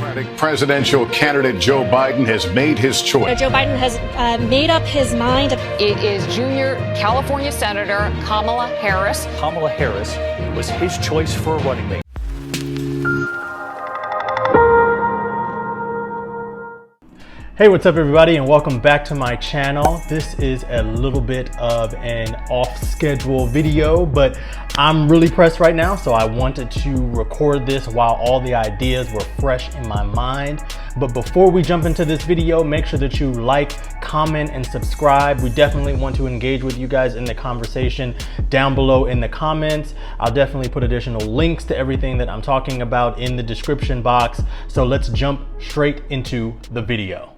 Democratic presidential candidate Joe Biden has made his choice. Joe Biden has made up his mind. It is junior California Senator Kamala Harris. Kamala Harris was his choice for a running mate. Hey, what's up everybody, and welcome back to my channel. This is a little bit of an off-schedule video, but I'm really pressed right now, so I wanted to record this while all the ideas were fresh in my mind. But before we jump into this video, make sure that you like, comment, and subscribe. We definitely want to engage with you guys in the conversation down below in the comments. I'll definitely put additional links to everything that I'm talking about in the description box. So let's jump straight into the video.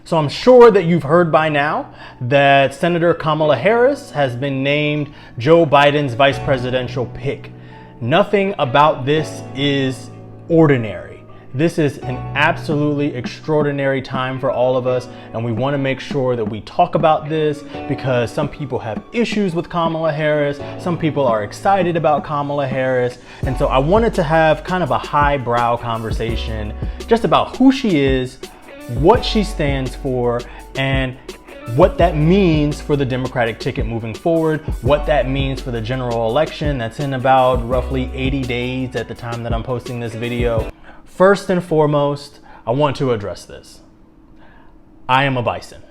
So I'm sure that you've heard by now that Senator Kamala Harris has been named Joe Biden's vice presidential pick. Nothing about this is ordinary. This is an absolutely extraordinary time for all of us, and we want to make sure that we talk about this because some people have issues with Kamala Harris, some people are excited about Kamala Harris, and so I wanted to have kind of a highbrow conversation just about who she is, what she stands for, and what that means for the Democratic ticket moving forward, what that means for the general election that's in about roughly 80 days at the time that I'm posting this video. First and foremost, I want to address this. I am a bison.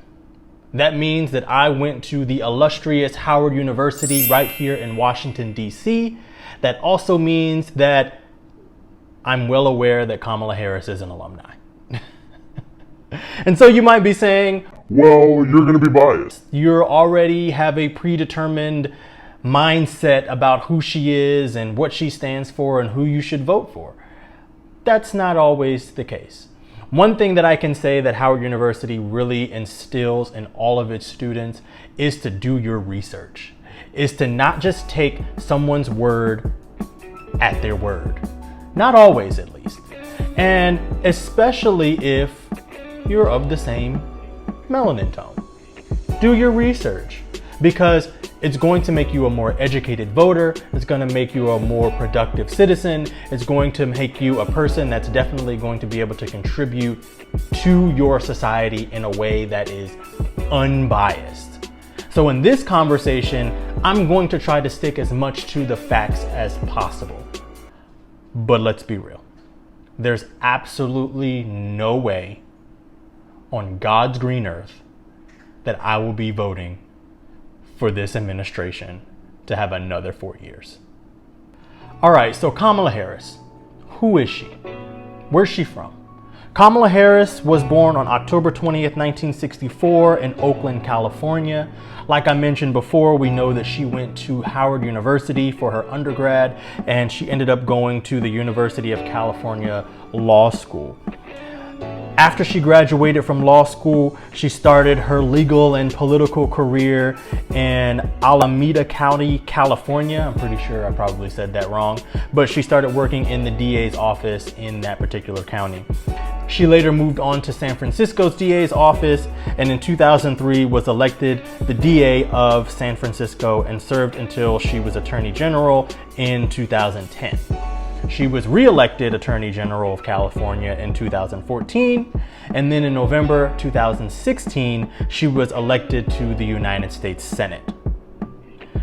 That means that I went to the illustrious Howard University right here in Washington, D.C. That also means that I'm well aware that Kamala Harris is an alumni. And so you might be saying, well, you're going to be biased. You already have a predetermined mindset about who she is and what she stands for and who you should vote for. That's not always the case. One thing that I can say that Howard University really instills in all of its students is to do your research, is to not just take someone's word at their word. Not always, at least. And especially if you're of the same melanin tone. Do your research, because it's going to make you a more educated voter. It's going to make you a more productive citizen. It's going to make you a person that's definitely going to be able to contribute to your society in a way that is unbiased. So in this conversation, I'm going to try to stick as much to the facts as possible. But let's be real. There's absolutely no way on God's green earth that I will be voting for this administration to have another 4 years. All right, so Kamala Harris, who is she? Where's she from? Kamala Harris was born on October 20th, 1964 in Oakland, California. Like I mentioned before, we know that she went to Howard University for her undergrad, and she ended up going to the University of California Law School. After she graduated from law school, she started her legal and political career in Alameda County, California. I'm pretty sure I probably said that wrong, but she started working in the DA's office in that particular county. She later moved on to San Francisco's DA's office, and in 2003 was elected the DA of San Francisco and served until she was Attorney General in 2010. She was re-elected Attorney General of California in 2014, and then in November 2016, she was elected to the United States Senate.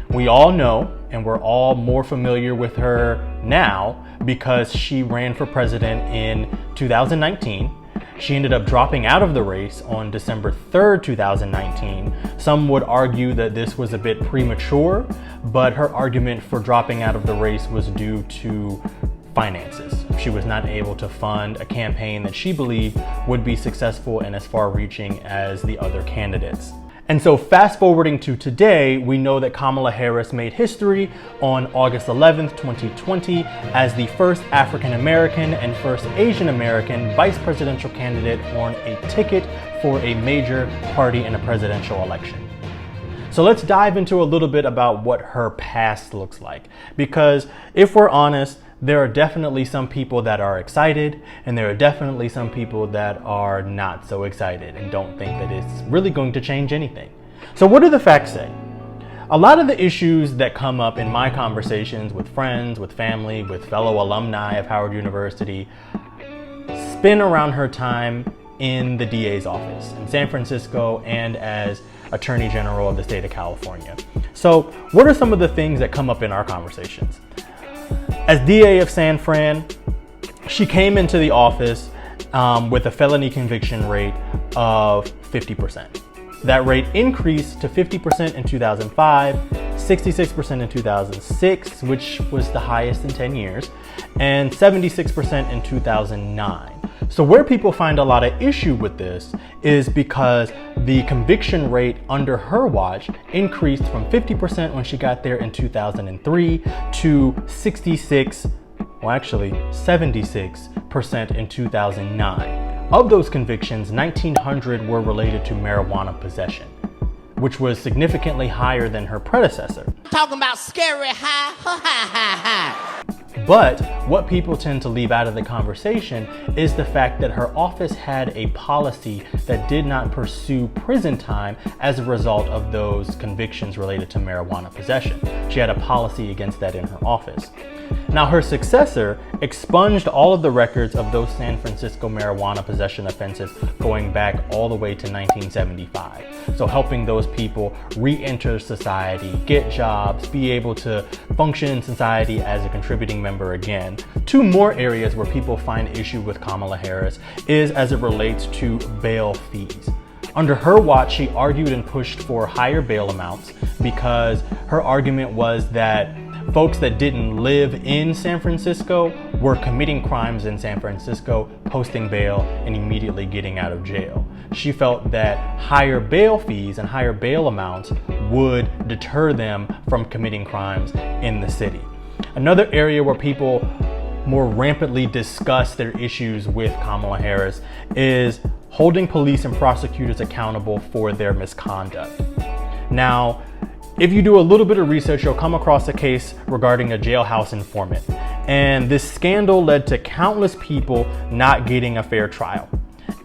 We all know, and we're all more familiar with her now because she ran for president in 2019. She ended up dropping out of the race on December 3rd, 2019. Some would argue that this was a bit premature, but her argument for dropping out of the race was due to finances. She was not able to fund a campaign that she believed would be successful and as far-reaching as the other candidates. And so fast forwarding to today, we know that Kamala Harris made history on August 11th, 2020 as the first African American and first Asian American vice presidential candidate on a ticket for a major party in a presidential election. So let's dive into a little bit about what her past looks like, because if we're honest, there are definitely some people that are excited, and there are definitely some people that are not so excited and don't think that it's really going to change anything. So what do the facts say? A lot of the issues that come up in my conversations with friends, with family, with fellow alumni of Howard University spin around her time in the DA's office in San Francisco and as Attorney General of the state of California. So what are some of the things that come up in our conversations? As DA of San Fran, she came into the office with a felony conviction rate of 50%. That rate increased to 50% in 2005, 66% in 2006, which was the highest in 10 years, and 76% in 2009. So where people find a lot of issue with this is because the conviction rate under her watch increased from 50% when she got there in 2003 to 76% in 2009. Of those convictions, 1,900 were related to marijuana possession, which was significantly higher than her predecessor. Talking about scary high, ha ha ha ha. But what people tend to leave out of the conversation is the fact that her office had a policy that did not pursue prison time as a result of those convictions related to marijuana possession. She had a policy against that in her office. Now, her successor expunged all of the records of those San Francisco marijuana possession offenses going back all the way to 1975. So helping those people re-enter society, get jobs, be able to function in society as a contributing member again. Two more areas where people find issue with Kamala Harris is as it relates to bail fees. Under her watch, she argued and pushed for higher bail amounts because her argument was that folks that didn't live in San Francisco were committing crimes in San Francisco, posting bail, and immediately getting out of jail. She felt that higher bail fees and higher bail amounts would deter them from committing crimes in the city. Another area where people more rampantly discuss their issues with Kamala Harris is holding police and prosecutors accountable for their misconduct. Now, if you do a little bit of research, you'll come across a case regarding a jailhouse informant. And this scandal led to countless people not getting a fair trial.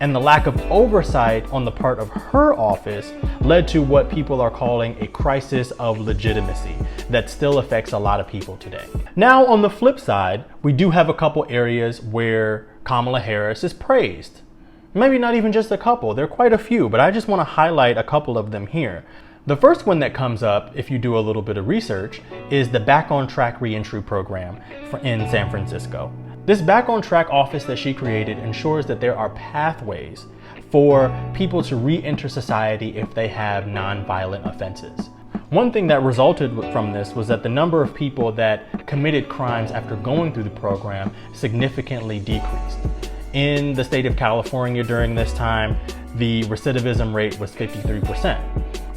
And the lack of oversight on the part of her office led to what people are calling a crisis of legitimacy that still affects a lot of people today. Now, on the flip side, we do have a couple areas where Kamala Harris is praised. Maybe not even just a couple, there are quite a few, but I just want to highlight a couple of them here. The first one that comes up, if you do a little bit of research, is the Back on Track reentry program in San Francisco. This Back on Track office that she created ensures that there are pathways for people to re-enter society if they have non-violent offenses. One thing that resulted from this was that the number of people that committed crimes after going through the program significantly decreased. In the state of California during this time, the recidivism rate was 53%.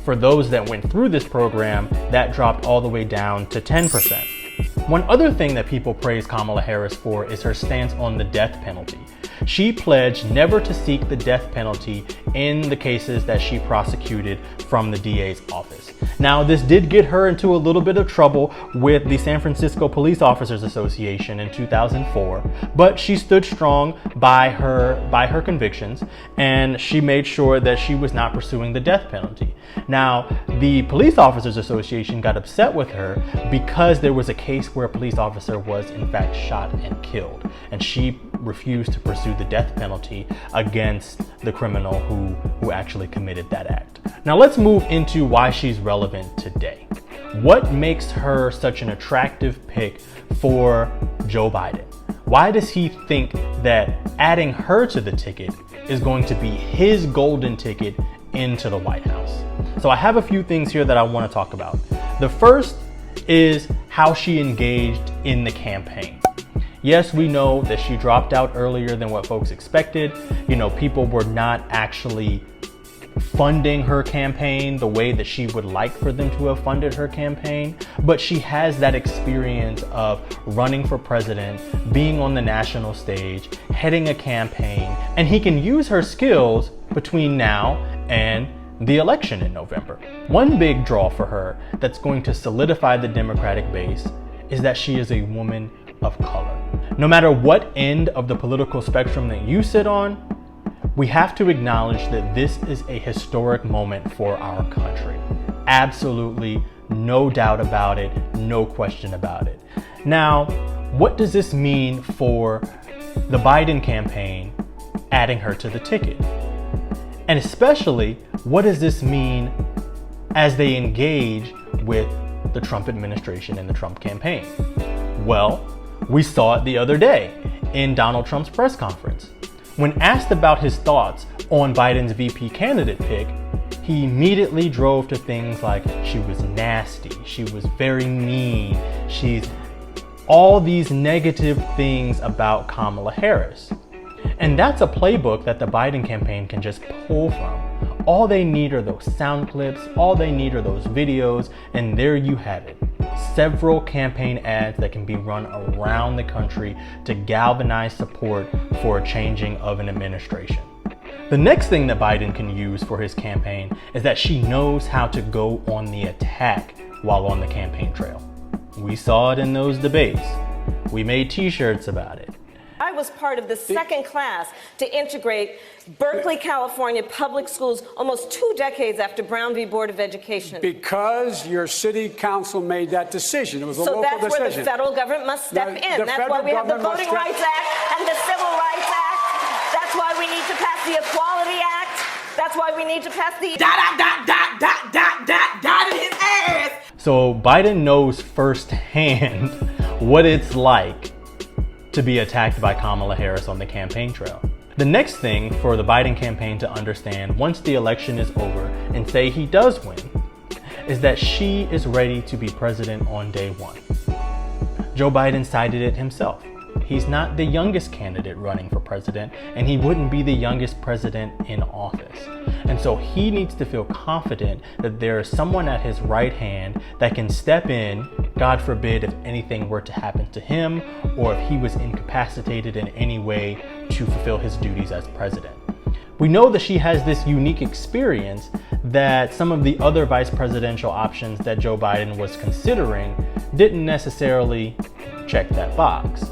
For those that went through this program, that dropped all the way down to 10%. One other thing that people praise Kamala Harris for is her stance on the death penalty. She pledged never to seek the death penalty in the cases that she prosecuted from the DA's office. Now, this did get her into a little bit of trouble with the San Francisco Police Officers Association in 2004, but she stood strong by her convictions, and she made sure that she was not pursuing the death penalty. Now, the Police Officers Association got upset with her because there was a case where a police officer was in fact shot and killed, and she refused to pursue the death penalty against the criminal who actually committed that act. Now let's move into why she's relevant today. What makes her such an attractive pick for Joe Biden? Why does he think that adding her to the ticket is going to be his golden ticket into the White House? So I have a few things here that I want to talk about. The first is how she engaged in the campaign. Yes, we know that she dropped out earlier than what folks expected. You know, people were not actually funding her campaign the way that she would like for them to have funded her campaign, but she has that experience of running for president, being on the national stage, heading a campaign, and he can use her skills between now and the election in November. One big draw for her that's going to solidify the Democratic base is that she is a woman of color. No matter what end of the political spectrum that you sit on, we have to acknowledge that this is a historic moment for our country. Absolutely no doubt about it, no question about it. Now, what does this mean for the Biden campaign adding her to the ticket? And especially, what does this mean as they engage with the Trump administration and the Trump campaign? Well, we saw it the other day in Donald Trump's press conference. When asked about his thoughts on Biden's VP candidate pick, he immediately drove to things like she was nasty, she was very mean, she's all these negative things about Kamala Harris. And that's a playbook that the Biden campaign can just pull from. All they need are those sound clips, all they need are those videos, and there you have it. Several campaign ads that can be run around the country to galvanize support for a changing of an administration. The next thing that Biden can use for his campaign is that she knows how to go on the attack while on the campaign trail. We saw it in those debates. We made t-shirts about it. I was part of the second class to integrate Berkeley, California public schools almost 2 decades after Brown v. Board of Education. Because your city council made that decision. It was a local decision. So that's where the federal government must step in. That's why we have the Voting Rights Act and the Civil Rights Act. That's why we need to pass the Equality Act. That's why we need to pass the dot in his ass. So Biden knows firsthand what it's like to be attacked by Kamala Harris on the campaign trail. The next thing for the Biden campaign to understand once the election is over and say he does win is that she is ready to be president on day one. Joe Biden cited it himself. He's not the youngest candidate running for president, and he wouldn't be the youngest president in office. And so he needs to feel confident that there is someone at his right hand that can step in, God forbid, if anything were to happen to him, or if he was incapacitated in any way to fulfill his duties as president. We know that she has this unique experience that some of the other vice presidential options that Joe Biden was considering didn't necessarily check that box.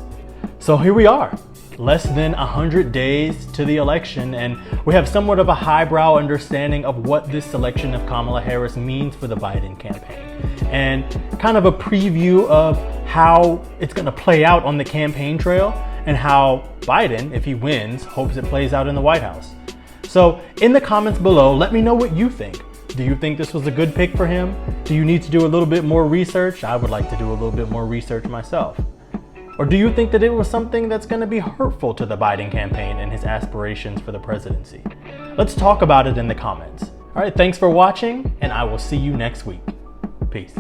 So here we are, less than 100 days to the election, and we have somewhat of a highbrow understanding of what this selection of Kamala Harris means for the Biden campaign, and kind of a preview of how it's going to play out on the campaign trail and how Biden, if he wins, hopes it plays out in the White House. So in the comments below, let me know what you think. Do you think this was a good pick for him? Do you need to do a little bit more research? I would like to do a little bit more research myself. Or do you think that it was something that's going to be hurtful to the Biden campaign and his aspirations for the presidency? Let's talk about it in the comments. All right, thanks for watching, and I will see you next week. Peace.